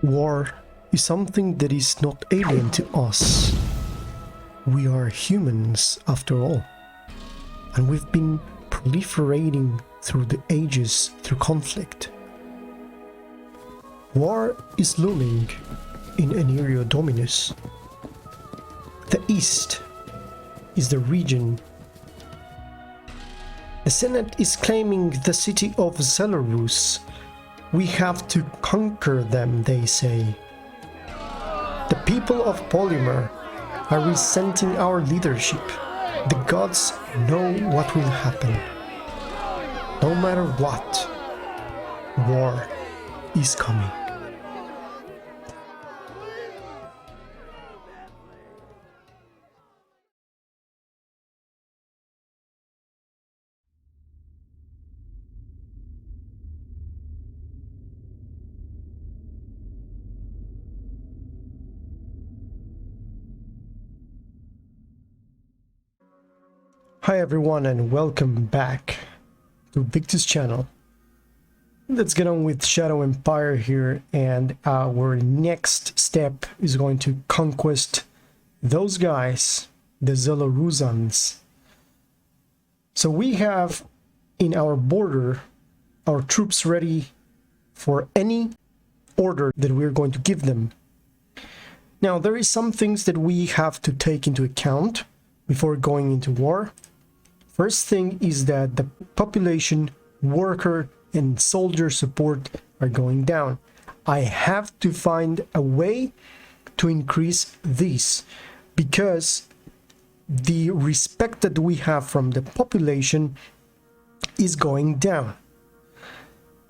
War is something that is not alien to us. We are humans after all, and we've been proliferating through the ages through conflict. War is looming in an area dominus. The East is the region. The Senate is claiming the city of Zelarus. We have to conquer them, they say. The people of Polymer are resenting our leadership. The gods know what will happen. No matter what, war is coming. Hi everyone and welcome back to Victor's channel. Let's get on with Shadow Empire here, and our next step is going to conquest those guys, the Zelaruzans. So we have in our border our troops ready for any order that we're going to give them. Now there is some things that we have to take into account before going into war. First thing is that the population, worker, and soldier support are going down. I have to find a way to increase these because the respect that we have from the population is going down.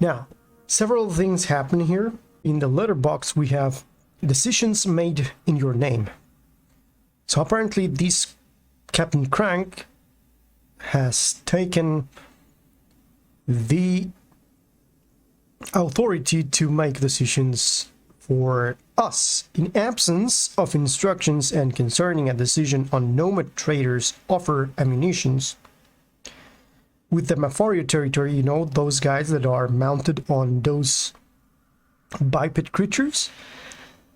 Now, several things happen here. In the letterbox, we have decisions made in your name. So apparently this Captain Crank has taken the authority to make decisions for us in absence of instructions and concerning a decision on nomad traders offer ammunitions. With the Mafario territory, you know, those guys that are mounted on those biped creatures.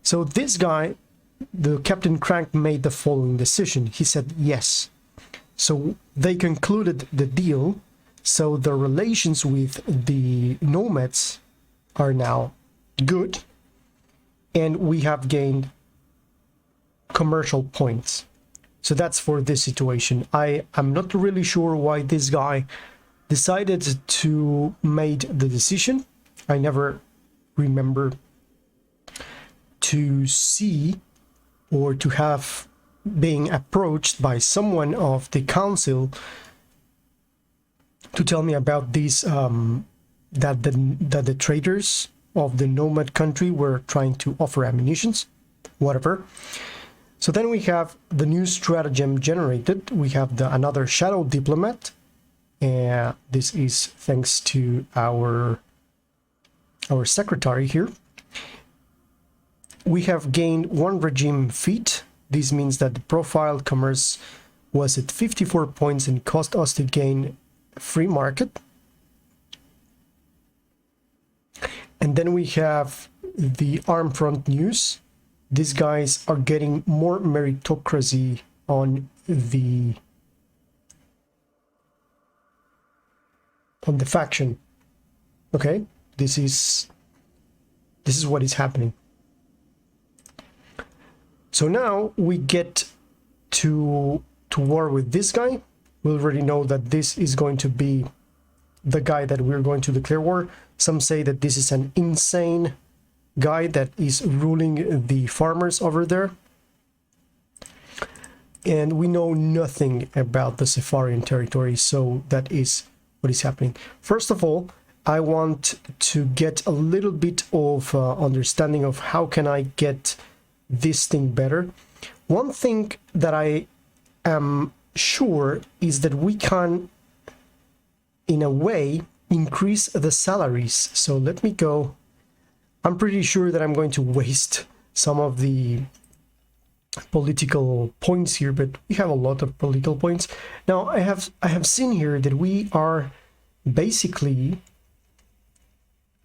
So this guy, the Captain Crank, made the following decision. He said yes. So they concluded the deal, so the relations with the nomads are now good, and we have gained commercial points. So that's for this situation. I'm not really sure why this guy decided to make the decision. I never remember to see or to have being approached by someone of the council to tell me about these that the traders of the nomad country were trying to offer ammunitions, whatever. So then we have the new stratagem generated. We have another shadow diplomat, and this is thanks to our secretary here. We have gained one regime feat. This means that the profile commerce was at 54 points and cost us to gain free market. And then we have the arm front news. These guys are getting more meritocracy on the faction. Okay, this is what is happening. So now we get to war with this guy. We already know that this is going to be the guy that we're going to declare war. Some say that this is an insane guy that is ruling the farmers over there. And we know nothing about the Safarian territory, so that is what is happening. First of all, I want to get a little bit of understanding of how can I get this thing better. One thing that I am sure is that we can, in a way, increase the salaries. So let me go. I'm pretty sure that I'm going to waste some of the political points here, but we have a lot of political points. Now I have seen here that we are basically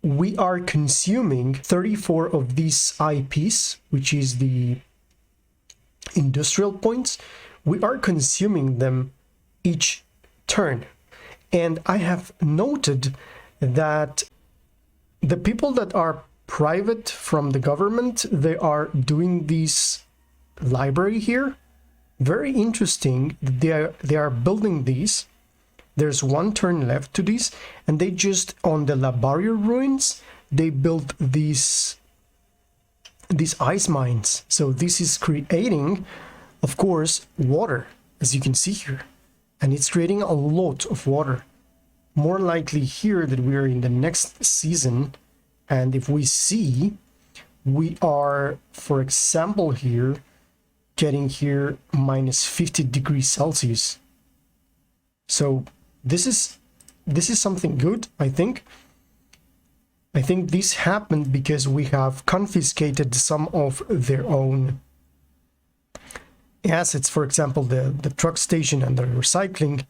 we are consuming 34 of these IPs, which is the industrial points. We are consuming them each turn. And I have noted that the people that are private from the government, they are doing this library here. Very interesting. They are building these. There's one turn left to this, and they just, on the La Barrier ruins, they built these ice mines. So this is creating, of course, water, as you can see here. And it's creating a lot of water. More likely here that we are in the next season. And if we see, we are, for example, here, getting here minus 50 degrees Celsius. So this is something good, I think. I think this happened because we have confiscated some of their own assets, for example, the truck station and the recycling.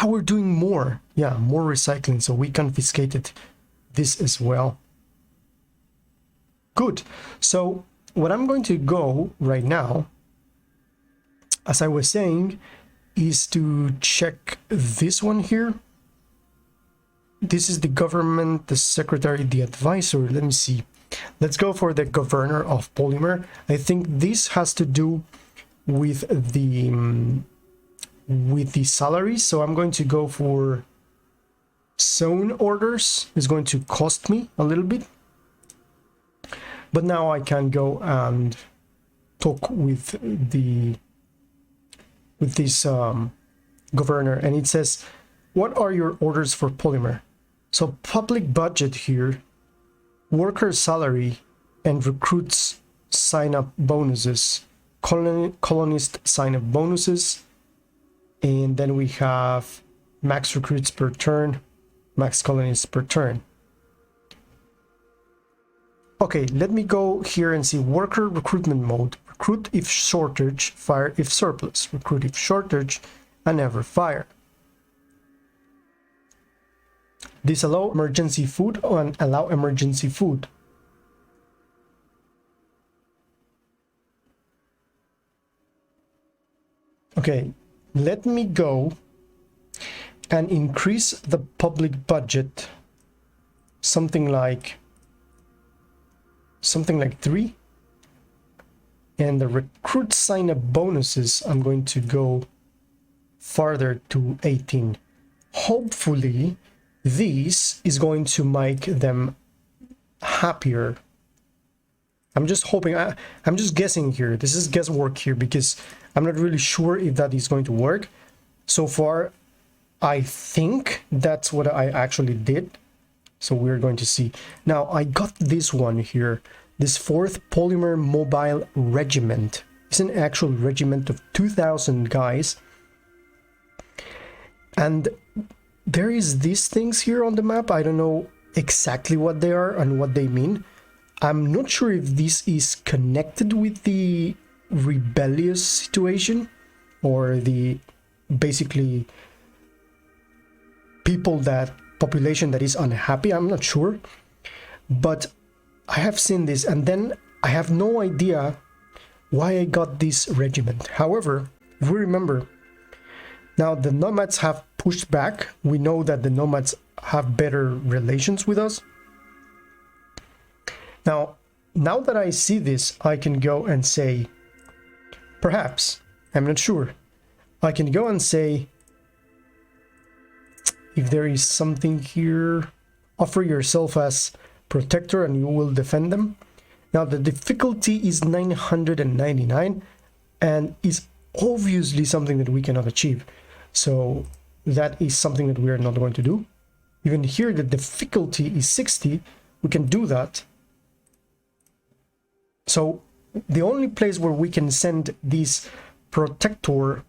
We're doing more. Yeah, more recycling, so we confiscated this as well. Good. So what I'm going to go right now, as I was saying, is to check this one here. This is the government, the secretary, the advisor. Let me see. Let's go for the governor of Polymer. I think this has to do with the salaries. So I'm going to go for zone orders. It's going to cost me a little bit. But now I can go and talk with this governor, and it says, what are your orders for Polymer? So public budget here, worker salary, and recruits sign-up bonuses, colonist sign-up bonuses, and then we have max recruits per turn, max colonists per turn. Okay, let me go here and see worker recruitment mode. Recruit if shortage, fire if surplus. Recruit if shortage, and never fire. Disallow emergency food and allow emergency food. Okay, let me go and increase the public budget something like 3, and the recruit sign-up bonuses I'm going to go farther to 18. Hopefully this is going to make them happier. I'm just hoping. I'm just guessing here. This is guesswork here because I'm not really sure if that is going to work. So far I think that's what I actually did. So we're going to see. Now I got this one here. This 4th Polymer Mobile Regiment. It's an actual regiment of 2,000 guys. And there is these things here on the map. I don't know exactly what they are and what they mean. I'm not sure if this is connected with the rebellious situation or the basically population that is unhappy. I'm not sure, but I have seen this, and then I have no idea why I got this regiment. However, if we remember, now the nomads have pushed back. We know that the nomads have better relations with us. Now that I see this, I can go and say, perhaps, I'm not sure, I can go and say, if there is something here, offer yourself as protector and you will defend them. Now the difficulty is 999 and is obviously something that we cannot achieve. So that is something that we are not going to do. Even here the difficulty is 60. We can do that. So the only place where we can send this protector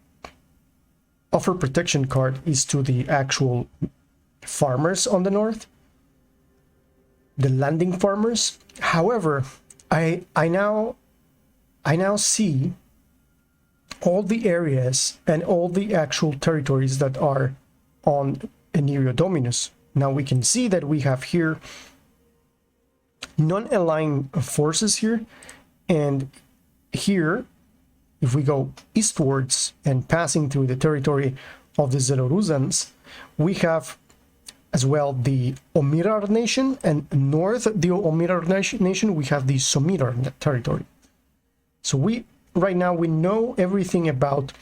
offer protection card is to the actual farmers on the north, the landing farmers. However, I now see all the areas and all the actual territories that are on Enerio Dominus. Now we can see that we have here non-aligned forces here, and here, if we go eastwards and passing through the territory of the Zeloruzans, we have as well the Omirar nation, and north of the Omirar nation we have the Somirar territory. So right now we know everything about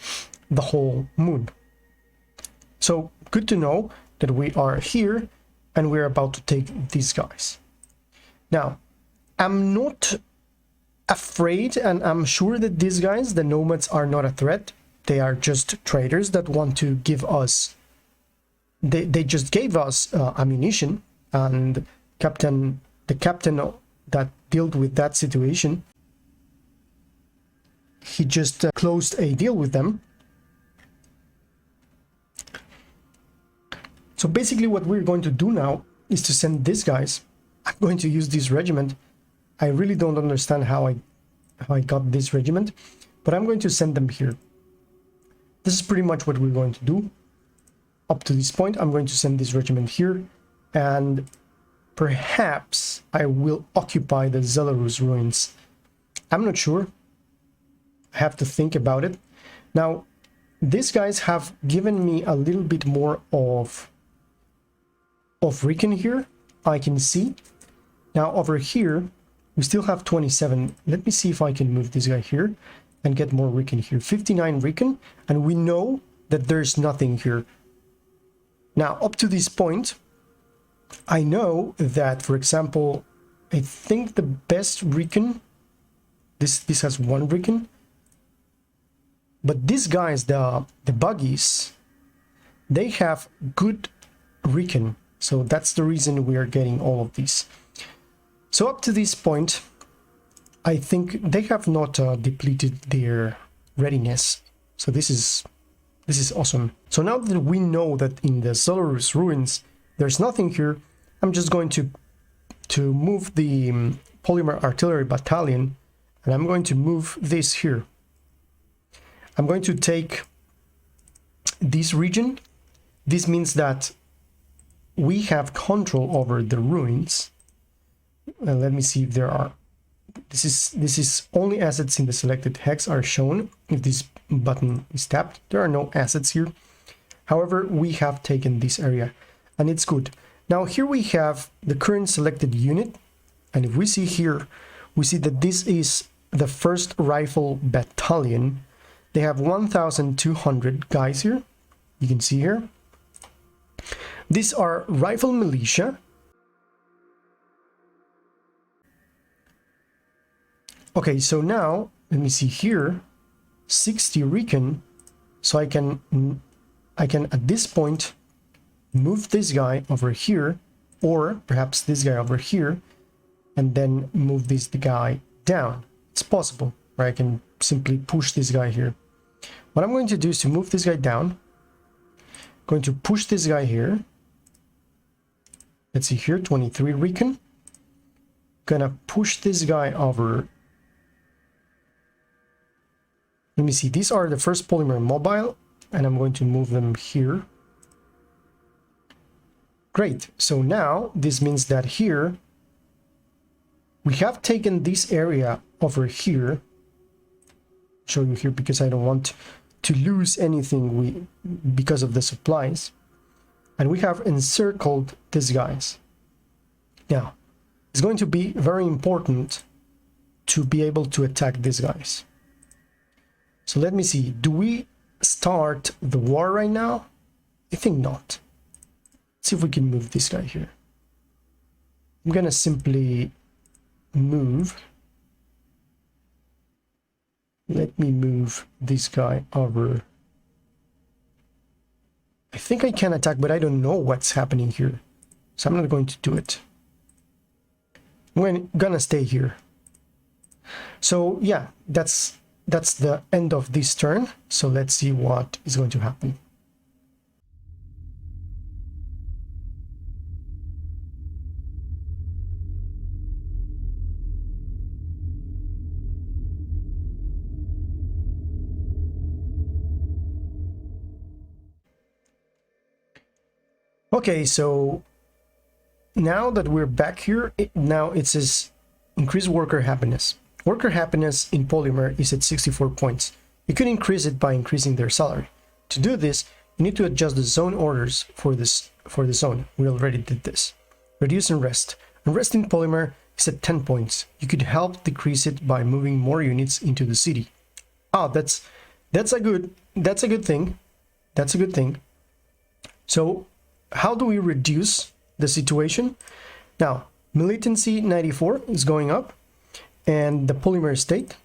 the whole moon. So good to know that we are here and we're about to take these guys. Now, I'm not afraid, and I'm sure that these guys, the nomads, are not a threat. They are just traders that want to give us, they just gave us ammunition, and the captain that dealt with that situation, he just closed a deal with them. So basically what we're going to do now is to send these guys. I'm going to use this regiment. I really don't understand how I got this regiment, but I'm going to send them here. This is pretty much what we're going to do. Up to this point, I'm going to send this regiment here, and perhaps I will occupy the Zelarus ruins. I'm not sure. I have to think about it. Now, these guys have given me a little bit more of recon here, I can see. Now over here, we still have 27. Let me see if I can move this guy here and get more recon here. 59 recon, and we know that there's nothing here. Now, up to this point, I know that, for example, I think the best recon, this has 1 recon, but these guys, the buggies, they have good recon. So that's the reason we are getting all of these. So up to this point, I think they have not depleted their readiness. So this is awesome. So now that we know that in the Zelarus ruins there's nothing here, I'm just going to move the polymer artillery battalion, and I'm going to move this here. I'm going to take this region. This means that we have control over the ruins. Let me see if there are. This is only assets in the selected hex are shown if this button is tapped. There are no assets here. However, we have taken this area, and it's good. Now here we have the current selected unit, and if we see here, we see that this is the 1st Rifle Battalion. They have 1,200 guys here. You can see here. These are Rifle Militia. Okay, so now let me see here, 60 recon. So I can at this point move this guy over here, or perhaps this guy over here, and then move this guy down. It's possible, or I can simply push this guy here. What I'm going to do is to move this guy down. Going to push this guy here. Let's see here, 23 recon. Gonna push this guy over. Let me see, these are the 1st polymer mobile, and I'm going to move them here. Great, so now this means that here we have taken this area over here. Show you here because I don't want to lose anything because of the supplies. And we have encircled these guys. Now, it's going to be very important to be able to attack these guys. So let me see, do we start the war right now? I think not. Let's see if we can move this guy here. I'm gonna simply move. Let me move this guy over. I think I can attack, but I don't know what's happening here. So I'm not going to do it. I'm gonna stay here. So yeah, that's the end of this turn. So let's see what is going to happen. Okay, so now that we're back here, now it says increase worker happiness. Worker happiness in Polymer is at 64 points. You can increase it by increasing their salary. To do this, you need to adjust the zone orders for the zone. We already did this. Reduce unrest. Unrest in Polymer is at 10 points. You could help decrease it by moving more units into the city. Oh, that's a good thing. That's a good thing. So how do we reduce the situation? Now, militancy 94 is going up, and the Polymer state.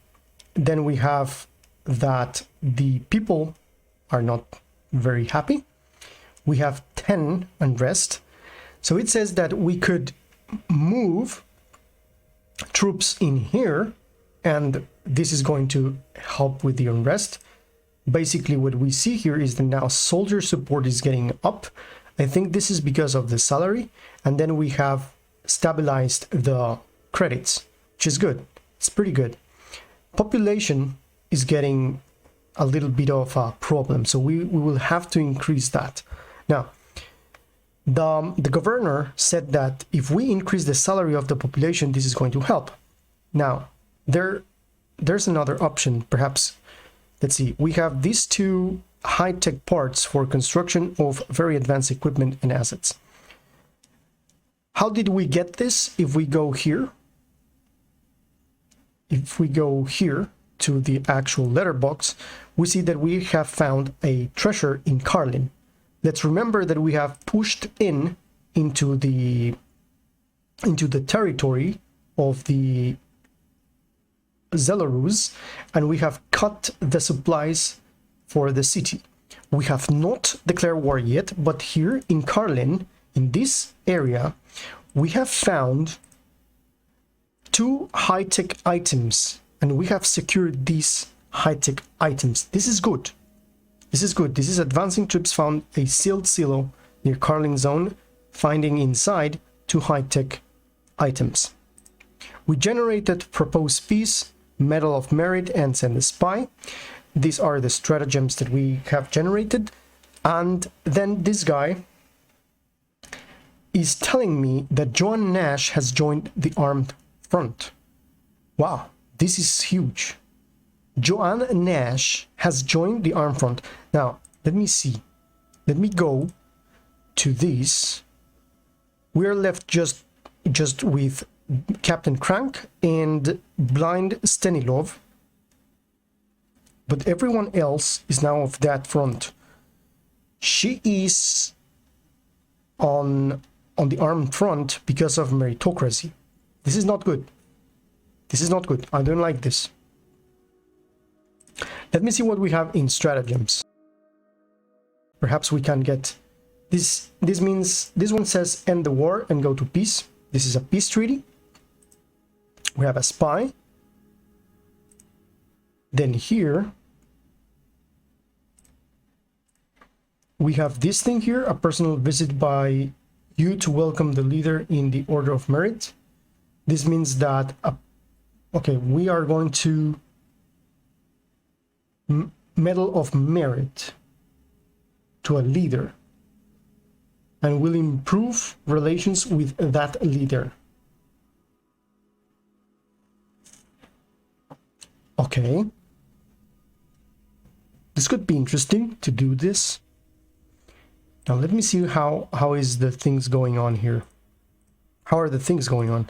Then we have that the people are not very happy. We have 10 unrest. So it says that we could move troops in here, and this is going to help with the unrest. Basically what we see here is that now soldier support is getting up. I think this is because of the salary, and then we have stabilized the credits, which is good. It's pretty good. Population is getting a little bit of a problem, so we will have to increase that. Now, the governor said that if we increase the salary of the population, this is going to help. Now, there's another option, perhaps. Let's see, we have these two high-tech parts for construction of very advanced equipment and assets. How did we get this? If we go here, to the actual letterbox, we see that we have found a treasure in Carlin. Let's remember that we have pushed into the territory of the Zelarus, and we have cut the supplies for the city. We have not declared war yet, but here in Carlin, in this area, we have found 2 high-tech items, and we have secured these high-tech items. This is good. This is good. This is advancing troops found a sealed silo near Carlin zone, finding inside 2 high-tech items. We generated proposed peace, medal of merit, and send a spy. These are the stratagems that we have generated. And then this guy is telling me that Joan Nash has joined the armed front. Wow, this is huge. Joan Nash has joined the armed front. Now, let me see. Let me go to this. We're left just with Captain Crank and Blind Stenilov. But everyone else is now of that front. She is on the armed front because of meritocracy. This is not good. This is not good. I don't like this. Let me see what we have in stratagems. Perhaps we can get this. This means this one says end the war and go to peace. This is a peace treaty. We have a spy. Then here we have this thing here, a personal visit by you to welcome the leader in the order of merit. This means that okay, we are going to medal of merit to a leader, and will improve relations with that leader. Okay, this could be interesting to do this. Now let me see how is the things going on here. How are the things going on?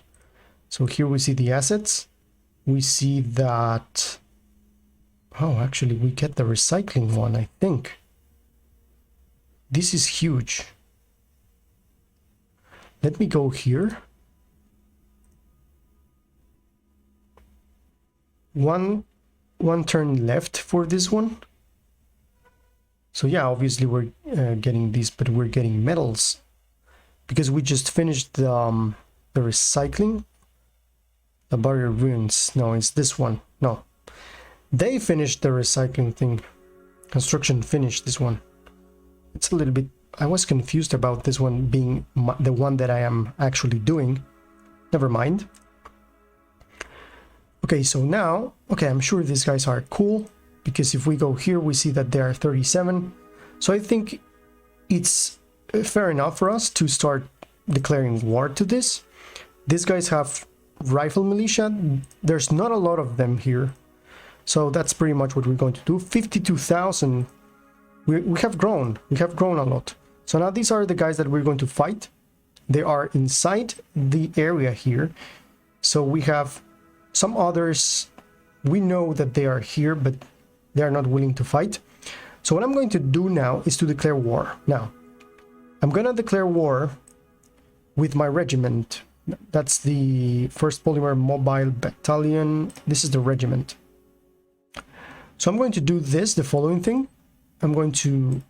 So here we see the assets. We see that, oh, actually we get the recycling one, I think. This is huge. Let me go here. One turn left for this one. So yeah, obviously we're getting these, but we're getting metals because we just finished the recycling. The barrier ruins. No, it's this one. No, they finished the recycling thing. Construction finished this one. It's a little bit, I was confused about this one being the one that I am actually doing. Never mind. Okay, so now, okay, I'm sure these guys are cool, because if we go here, we see that they are 37. So I think it's fair enough for us to start declaring war to this. These guys have rifle militia. There's not a lot of them here. So that's pretty much what we're going to do. 52,000. We have grown. We have grown a lot. So now these are the guys that we're going to fight. They are inside the area here. So we have some others. We know that they are here, but they are not willing to fight. So what I'm going to do now is to declare war. Now, I'm going to declare war with my regiment. That's the 1st Polymer Mobile Battalion. This is the regiment. So I'm going to do this, the following thing. I'm going to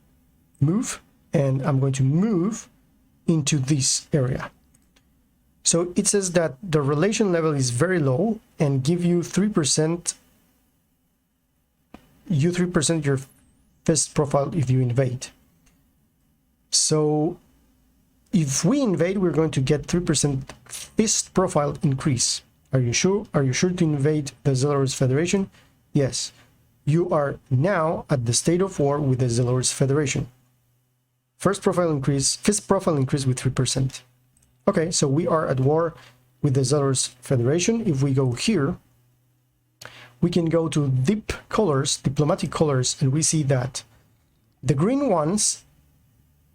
move, and I'm going to move into this area. So it says that the relation level is very low and give you 3%, your fist profile if you invade. So if we invade, we're going to get 3% fist profile increase. Are you sure? Are you sure to invade the Zealous Federation? Yes. You are now at the state of war with the Zealous Federation. First profile increase, fist profile increase with 3%. Okay, so we are at war with the Zealous Federation. If we go here, we can go to deep colors, diplomatic colors, and we see that the green ones,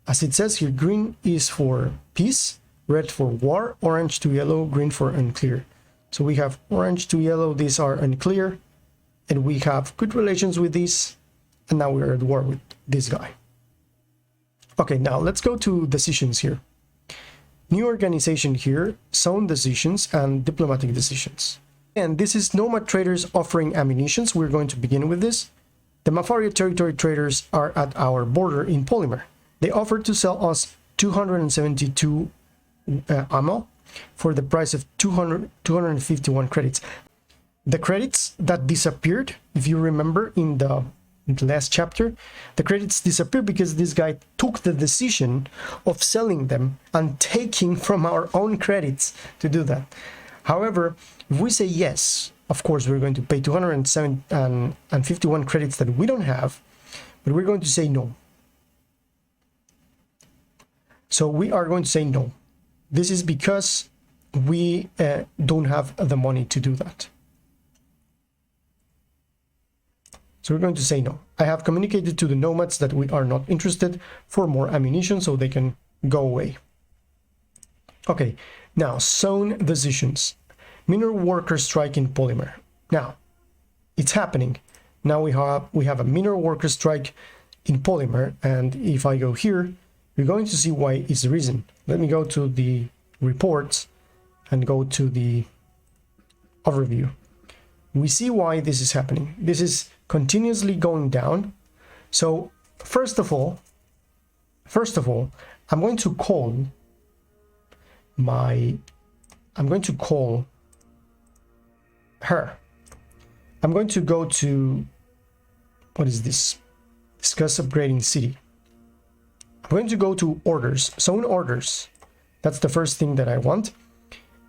as it says here, green is for peace, red for war, orange to yellow, green for unclear. So we have orange to yellow, these are unclear, and we have good relations with these, and now we're at war with this guy. Okay, now let's go to decisions here. New organization here, zone decisions and diplomatic decisions. And this is nomad traders offering ammunitions. We're going to begin with this. The Mafaria territory traders are at our border in Polymer. They offered to sell us 272 ammo for the price of 251 credits. The credits that disappeared, if you remember in the last chapter, the credits disappeared because this guy took the decision of selling them and taking from our own credits to do that. However, if we say yes, of course we're going to pay 251 credits that we don't have, but we're going to say no. So we are going to say no. This is because we don't have the money to do that. So we're going to say no. I have communicated to the nomads that we are not interested for more ammunition, so they can go away. Okay, now zone decisions. Mineral worker strike in Polymer. Now, it's happening. Now we have a mineral worker strike in Polymer, and if I go here, you're going to see why it's the reason. Let me go to the reports and go to the overview. We see why this is happening. This is continuously going down. So first of all, I'm going to call her. I'm going to go to, what is this? Discuss upgrading city. I'm going to go to orders, zone orders. That's the first thing that I want.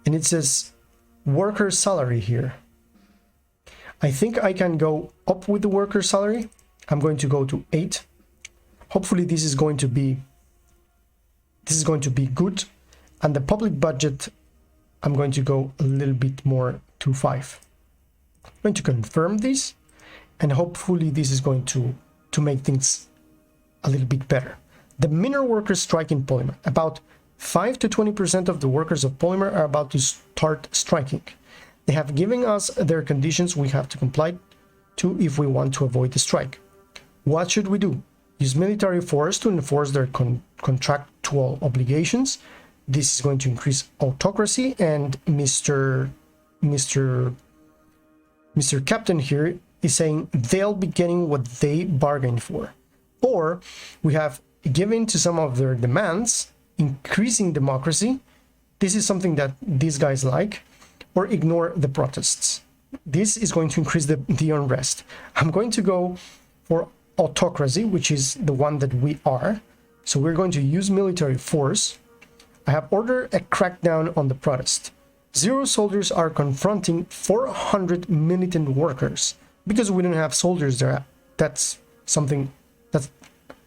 And it says worker salary here. I think I can go up with the worker salary. I'm going to go to 8. Hopefully this is going to be good. And the public budget, I'm going to go a little bit more to 5. I'm going to confirm this, and hopefully this is going to make things a little bit better. The mineral workers strike in Polymer. About 5 to 20% of the workers of Polymer are about to start striking. They have given us their conditions we have to comply to if we want to avoid the strike. What should we do? Use military force to enforce their contractual obligations. This is going to increase autocracy, and Mr. Captain here is saying they'll be getting what they bargained for. Or we have given to some of their demands, increasing democracy. This is something that these guys like. Or ignore the protests. This is going to increase the unrest. I'm going to go for autocracy, which is the one that we are. So we're going to use military force. I have ordered a crackdown on the protest. 0 soldiers are confronting 400 militant workers. Because we don't have soldiers there, that's something,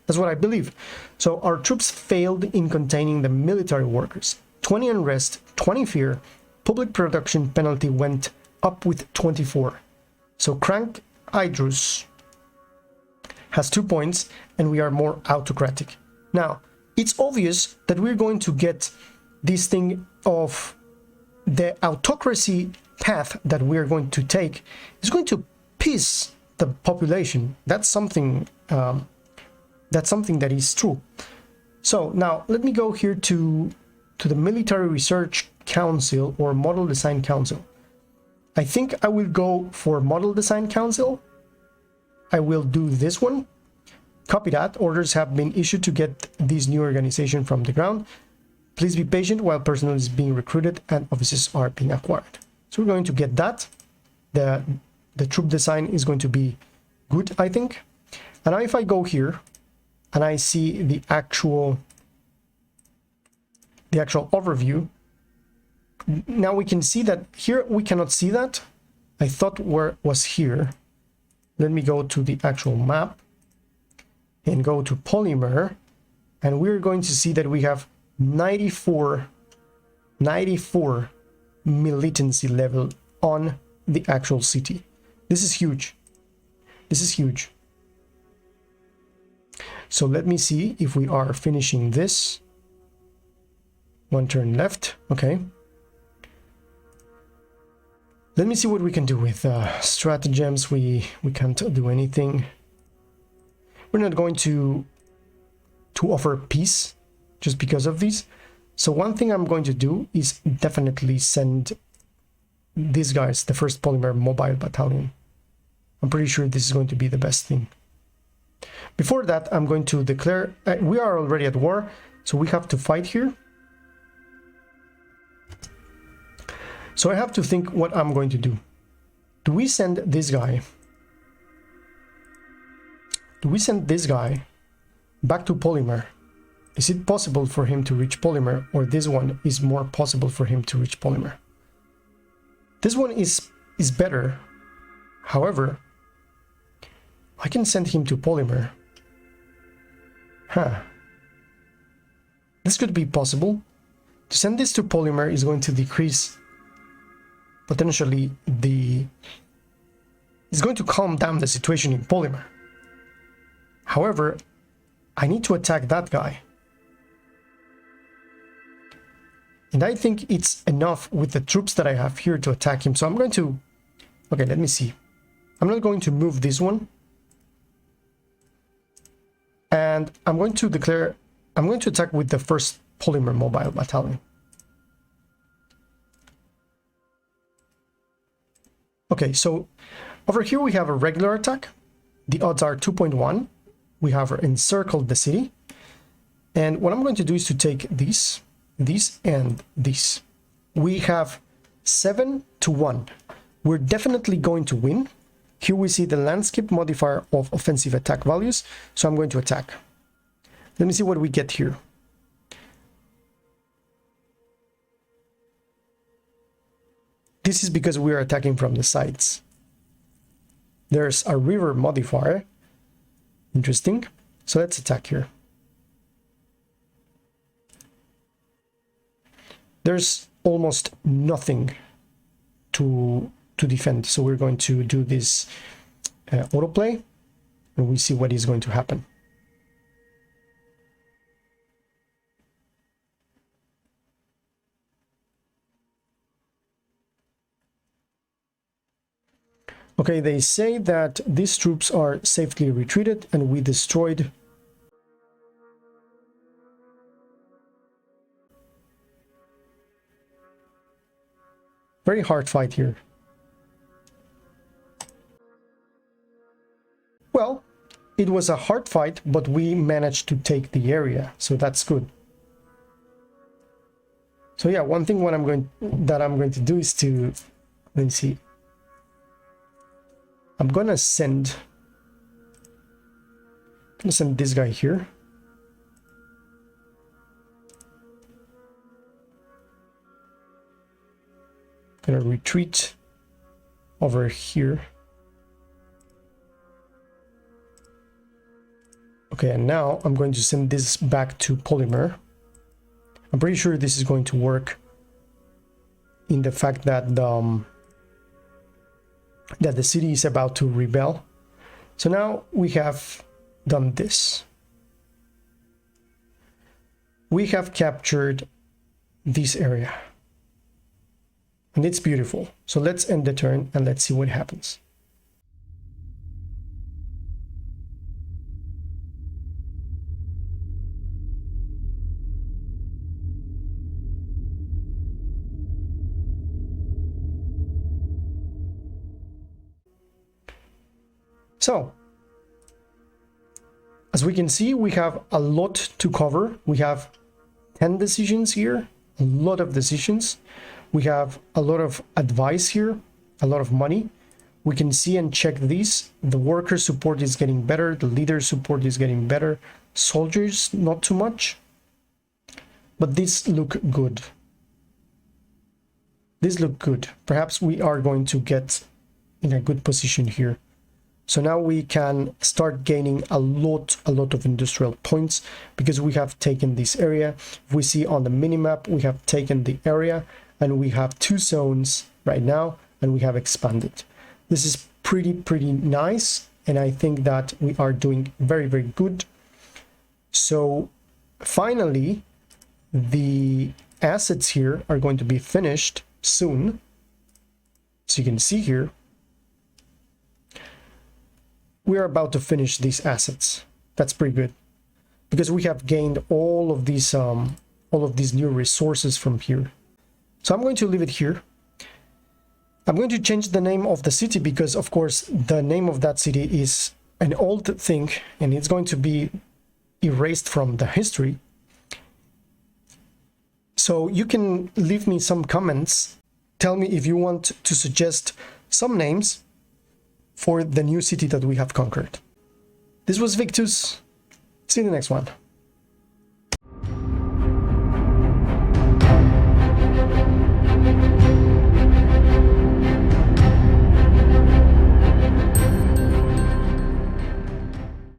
That's what I believe. So our troops failed in containing the military workers. 20 unrest, 20 fear, public production penalty went up with 24. So Crank Idrus has 2 points, and we are more autocratic. Now, it's obvious that we're going to get this thing of the autocracy path that we're going to take is going to piss the population. That's something that is true. So now let me go here to the Military Research Council or Model Design Council. I think I will go for Model Design Council. I will do this one. Copy that. Orders have been issued to get this new organization from the ground. Please be patient while personnel is being recruited and offices are being acquired. So we're going to get that. The troop design is going to be good, I think. And now if I go here and I see the actual overview, now we can see that here we cannot see that. I thought where it was here. Let me go to the actual map and go to Polymer, and we're going to see that we have 94 militancy level on the actual city. This is huge. This is huge. So let me see if we are finishing this. One turn left. Okay. Let me see what we can do with stratagems. We can't do anything. We're not going to offer peace just because of these. So one thing I'm going to do is definitely send these guys, the 1st Polymer Mobile Battalion. I'm pretty sure this is going to be the best thing. Before that, I'm going to declare... we are already at war, so we have to fight here. So I have to think what I'm going to do. Do we send this guy? Do we send this guy back to Polymer? Is it possible for him to reach Polymer, or this one is more possible for him to reach Polymer? This one is better. However, I can send him to Polymer. Huh. This could be possible. To send this to Polymer is going to decrease potentially it's going to calm down the situation in Polymer. However, I need to attack that guy. And I think it's enough with the troops that I have here to attack him. So I'm going to... Okay, let me see. I'm not going to move this one. And I'm going to declare... I'm going to attack with the 1st Polymer Mobile Battalion. Okay, so over here we have a regular attack. The odds are 2.1. We have encircled the city. And what I'm going to do is to take this, and this. We have 7-1. We're definitely going to win. Here we see the landscape modifier of offensive attack values. So I'm going to attack. Let me see what we get here. This is because we are attacking from the sides. There's a river modifier. Interesting. So let's attack here. There's almost nothing to defend. So we're going to do this autoplay, and we see what is going to happen. Okay, they say that these troops are safely retreated and we destroyed. Very hard fight here. Well, it was a hard fight, but we managed to take the area, so that's good. So yeah, one thing I'm going to do is to, let's see. I'm gonna send this guy here. Gonna retreat over here. Okay, and now I'm going to send this back to Polymer. I'm pretty sure this is going to work in the fact that the city is about to rebel. So now we have done this. We have captured this area. And it's beautiful. So let's end the turn and let's see what happens. So, as we can see, we have a lot to cover. We have 10 decisions here, a lot of decisions. We have a lot of advice here, a lot of money. We can see and check these. The worker support is getting better. The leader support is getting better. Soldiers, not too much. But these look good. These look good. Perhaps we are going to get in a good position here. So now we can start gaining a lot of industrial points because we have taken this area. If we see on the minimap, we have taken the area and we have 2 zones right now and we have expanded. This is pretty nice, and I think that we are doing very good. So finally, the assets here are going to be finished soon. So you can see here, we are about to finish these assets. That's pretty good because we have gained all of these new resources from here. So I'm going to leave it here. I'm going to change the name of the city because, of course, the name of that city is an old thing and it's going to be erased from the history. So you can leave me some comments. Tell me if you want to suggest some names for the new city that we have conquered. This was Victus. See you in the next one.